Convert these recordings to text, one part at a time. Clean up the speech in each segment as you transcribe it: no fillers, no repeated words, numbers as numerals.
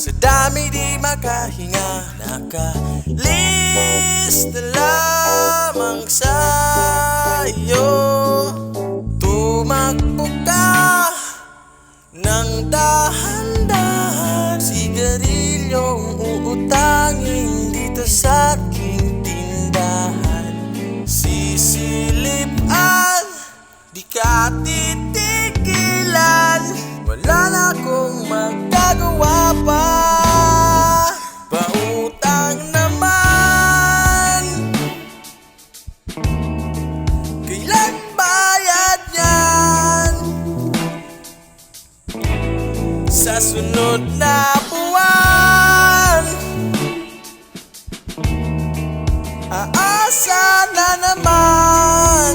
Sa dami di makahinga, nakalis na lamang sa'yo. Tumakbo ka ng dahan-dahan, sigarilyong uutangin dito sa aking tindahan. Sisilip at di ka titigilan, wala na akong magagawa pa. Pautang naman, kailan bayad yan? Sa sunod na buwan, aasa na naman.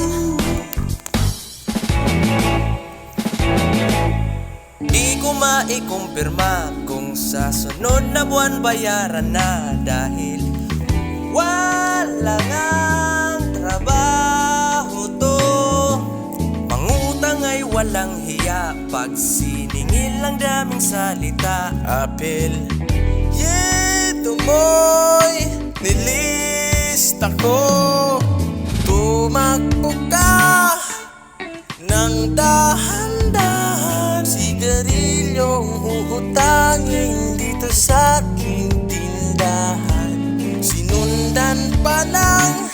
Di ko maikumpirma kung sa sunod na buwan bayaran na, dahil wala ngang trabaho to. Mangutang ay walang hiya, pag siningil ang daming salita. Apel, tumoy, nilista ko. Tumakbo ka ng dahan-dahan, sigarilyong uutangin dito sa aking tindahan. Sinundan pa ng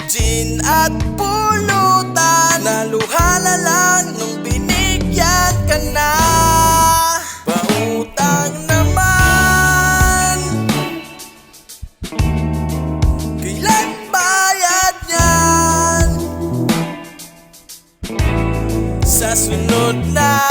gin at pulutan, naluha na lang nung binigyan ka na. Pautang naman, kailan bayad yan? Sa sunod na